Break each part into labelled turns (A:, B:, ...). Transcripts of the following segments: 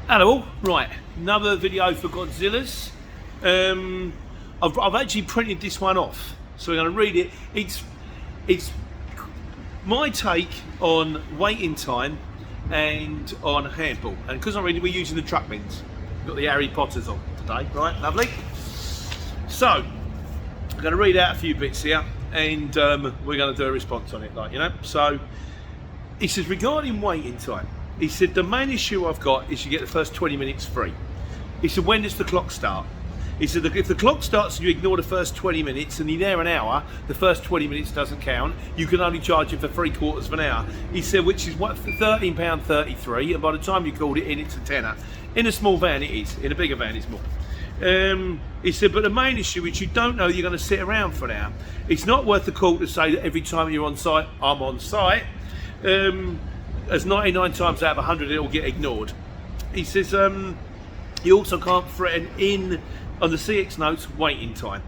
A: Hello all. Right, another video for Godzillas. I've actually printed this one off, so we're going to read it. It's my take on waiting time and on handball. And because we're using the truck bins, we've got the Harry Potters on today, right? Lovely. So I'm going to read out a few bits here, and we're going to do a response on it, So he says, regarding waiting time, he said, the main issue I've got is you get the first 20 minutes free. He said, when does the clock start? He said, if the clock starts and you ignore the first 20 minutes and you're there an hour, the first 20 minutes doesn't count. You can only charge him for 3/4 of an hour. He said, which is what, £13.33, and by the time you called it in, it's a tenner. In a small van it is, in a bigger van it's more. He said, but the main issue is you don't know you're going to sit around for an hour. It's not worth the call to say that every time you're on site, I'm on site. As 99 times out of 100 it will get ignored. He says you also can't threaten in on the CX notes waiting time.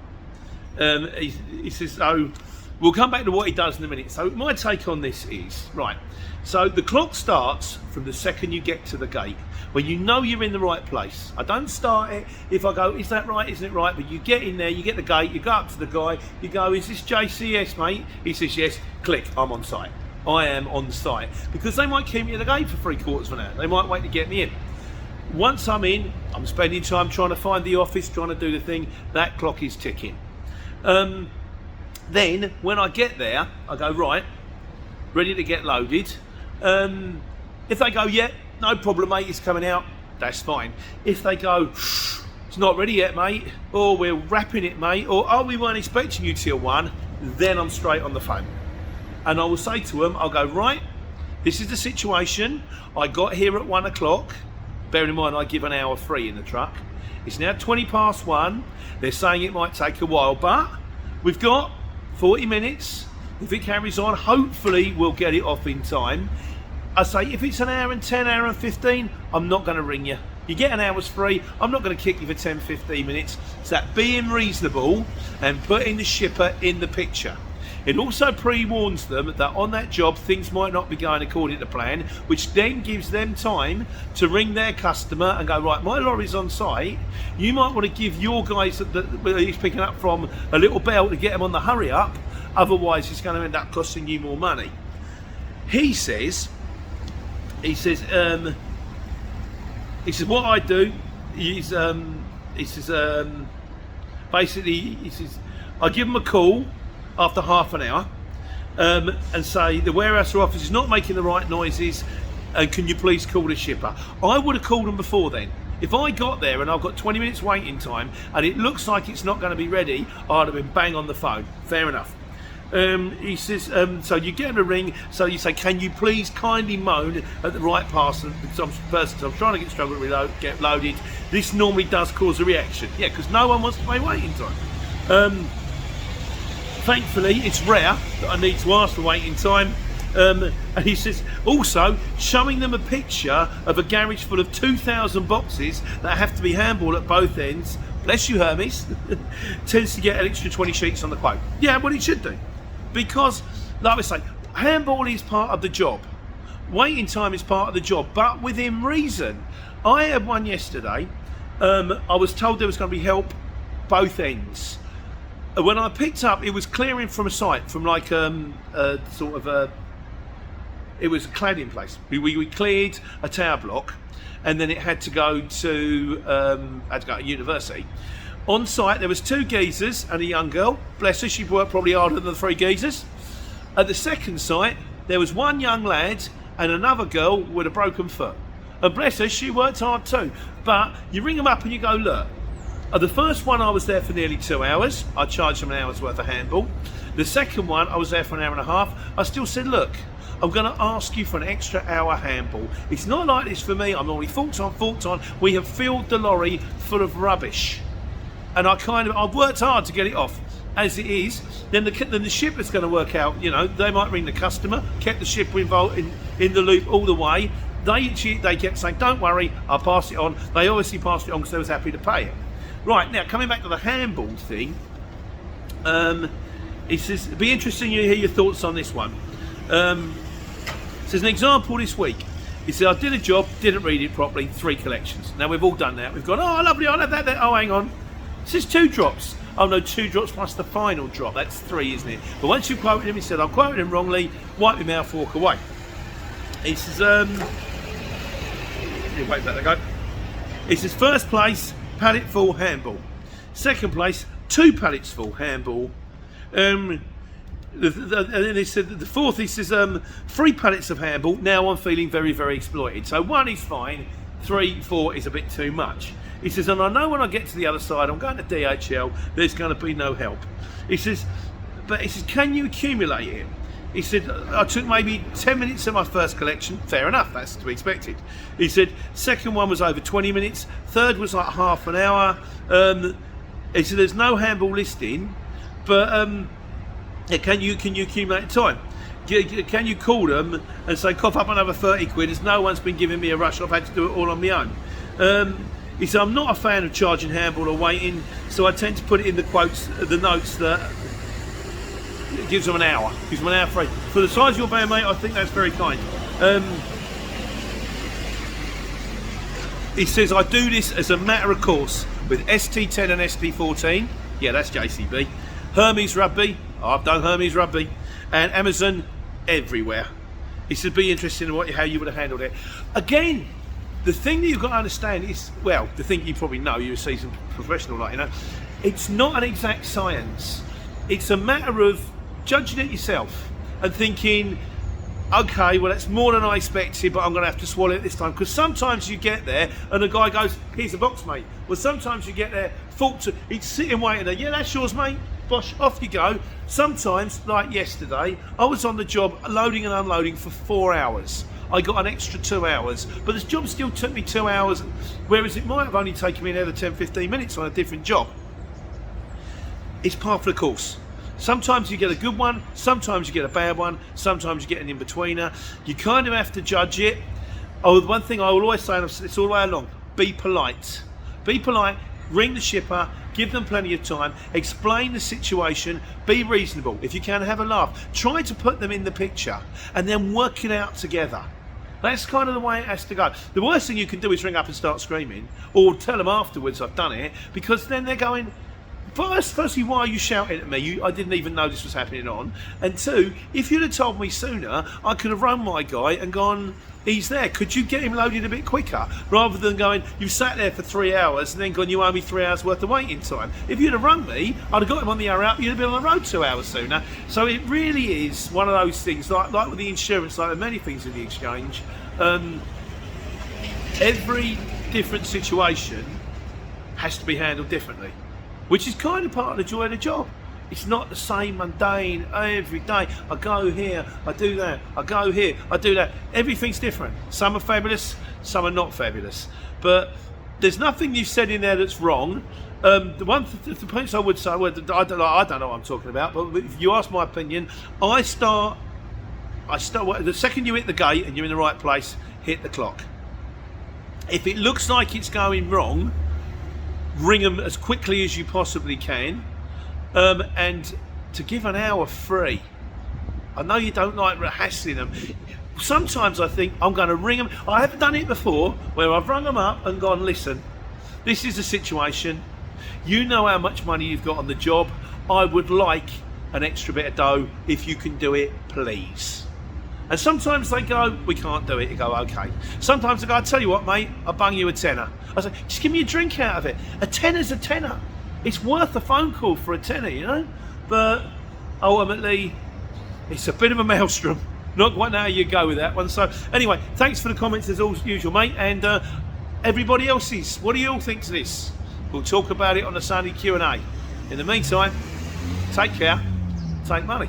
A: He says, oh, we'll come back to what he does in a minute. So my take on this is, right, so the clock starts from the second you get to the gate, when you know you're in the right place. I don't start it if I go, is that right, isn't it right? But you get in there, you get the gate, you go up to the guy, you go, is this JCS, mate? He says, yes. Click, I'm on site. I am on site, because they might keep me at the gate for 3/4 of an hour. They might wait to get me in. Once I'm in, I'm spending time trying to find the office, trying to do the thing. That clock is ticking. Then when I get there, I go, right, ready to get loaded. If they go, yeah, no problem, mate, it's coming out, that's fine. If they go, it's not ready yet, mate, or we're wrapping it, mate, or oh, we weren't expecting you till 1, then I'm straight on the phone. And I will say to them, I'll go, right, this is the situation. I got here at 1 o'clock. Bearing in mind, I give an hour free in the truck. It's now 20 past 1. They're saying it might take a while, but we've got 40 minutes. If it carries on, hopefully we'll get it off in time. I say, if it's an hour and 10, hour and 15, I'm not going to ring you. You get an hour's free. I'm not going to kick you for 10, 15 minutes. It's that being reasonable and putting the shipper in the picture. It also pre-warns them that on that job things might not be going according to plan, which then gives them time to ring their customer and go, right, my lorry's on site. You might want to give your guys that he's picking up from a little bell to get them on the hurry up, otherwise it's going to end up costing you more money. He says what I do is basically I give them a call after half an hour and say the warehouse or office is not making the right noises, and can you please call the shipper? I would have called them before then. If I got there and I've got 20 minutes waiting time and it looks like it's not going to be ready, I'd have been bang on the phone. Fair enough. He says, so you get them a ring, so you say, can you please kindly moan at the right person? I'm trying to get loaded. This normally does cause a reaction. Yeah, because no one wants to pay waiting time. Thankfully, it's rare that I need to ask for waiting time. And he says, also, showing them a picture of a garage full of 2,000 boxes that have to be handballed at both ends, bless you Hermes, tends to get an extra 20 sheets on the quote. Yeah, well, it should do. Because, like I say, handball is part of the job. Waiting time is part of the job, but within reason. I had one yesterday. I was told there was going to be help both ends. When I picked up, it was clearing from a site, from like it was a cladding place. We cleared a tower block, and then it had to go to university. On site, there was 2 geezers and a young girl. Bless her, she worked probably harder than the 3 geezers. At the second site, there was 1 young lad and another girl with a broken foot. And bless her, she worked hard too. But you ring them up and you go, look, the first one I was there for nearly 2 hours. I charged them an hour's worth of handball. The second one I was there for an hour and a half. I still said, look, I'm going to ask you for an extra hour handball. It's not like this for me. I'm normally full time. We have filled the lorry full of rubbish, and I've worked hard to get it off. As it is, then the shipper's going to work out. You know, they might ring the customer, kept the shipper involved in the loop all the way. They kept saying, don't worry, I'll pass it on. They obviously passed it on because they was happy to pay it. Right, now coming back to the handball thing, he says, it'd be interesting to hear your thoughts on this one. Says an example this week. He said, I did a job, didn't read it properly, 3 collections. Now we've all done that. We've gone, oh, lovely, I'll have that. Oh, hang on. It says 2 drops. Oh no, 2 drops plus the final drop. That's 3, isn't it? But once you quoted him, he said, I quoted him wrongly, wipe my mouth, walk away. He says, wait, let that go. He says, first place, pallet full handball. Second place, 2 pallets full handball. And then he said the fourth, he says 3 pallets of handball. Now I'm feeling very, very exploited. So 1 is fine, 3, 4 is a bit too much. He says, and I know when I get to the other side, I'm going to DHL, there's going to be no help. He says, but he says, can you accumulate it? He said, I took maybe 10 minutes of my first collection. Fair enough, that's to be expected. He said, second one was over 20 minutes. Third was like half an hour. He said, there's no handball listing, but can you accumulate time? Can you call them and say, cough up another 30 quid, as no one's been giving me a rush, I've had to do it all on my own. He said, I'm not a fan of charging handball or waiting, so I tend to put it in the quotes, the notes that it gives them an hour. Gives them an hour free. For the size of your van, mate, I think that's very kind. He says, I do this as a matter of course with ST10 and ST14. Yeah, that's JCB. Hermes Rugby. I've done Hermes Rugby. And Amazon everywhere. He said, be interested in how you would have handled it. Again, the thing that you've got to understand is, well, the thing you probably know, you're a seasoned professional, like, you know, it's not an exact science. It's a matter of judging it yourself and thinking, okay, well, that's more than I expected, but I'm going to have to swallow it this time. Because sometimes you get there and the guy goes, here's a box, mate. Well, sometimes you get there, he's sitting waiting there, yeah, that's yours, mate. Bosh, off you go. Sometimes, like yesterday, I was on the job loading and unloading for 4 hours. I got an extra 2 hours, but this job still took me 2 hours, whereas it might have only taken me another 10-15 minutes on a different job. It's part of the course. Sometimes you get a good one, sometimes you get a bad one, sometimes you get an in-betweener. You kind of have to judge it. Oh, the one thing I will always say, and it's all the way along, be polite. Be polite, ring the shipper, give them plenty of time, explain the situation, be reasonable. If you can, have a laugh. Try to put them in the picture and then work it out together. That's kind of the way it has to go. The worst thing you can do is ring up and start screaming, or tell them afterwards I've done it, because then they're going, firstly, why are you shouting at me? I didn't even know this was happening on. And 2, if you'd have told me sooner, I could have run my guy and gone, he's there. Could you get him loaded a bit quicker? Rather than going, you've sat there for 3 hours and then gone, you owe me 3 hours worth of waiting time. If you'd have run me, I'd have got him on the hour out, you'd have been on the road 2 hours sooner. So it really is one of those things, like with the insurance, like with many things in the exchange, every different situation has to be handled differently, which is kind of part of the joy of the job. It's not the same mundane every day. I go here, I do that, I go here, I do that. Everything's different. Some are fabulous, some are not fabulous. But there's nothing you've said in there that's wrong. The points I would say, well, I don't know what I'm talking about, but if you ask my opinion, I start the second you hit the gate and you're in the right place, hit the clock. If it looks like it's going wrong, ring them as quickly as you possibly can, and to give an hour free. I know you don't like hassling them. Sometimes I think I'm going to ring them. I haven't done it before where I've rung them up and gone, listen, this is the situation. You know how much money you've got on the job. I would like an extra bit of dough. If you can do it, please. And sometimes they go, we can't do it. You go, okay. Sometimes they go, I tell you what, mate, I'll bung you a tenner. I say, just give me a drink out of it. A tenner's a tenner. It's worth a phone call for a tenner, you know? But ultimately, it's a bit of a maelstrom. Not quite how you go with that one. So anyway, thanks for the comments as usual, mate. And everybody else's, what do you all think to this? We'll talk about it on the Sunday Q&A. In the meantime, take care, take money.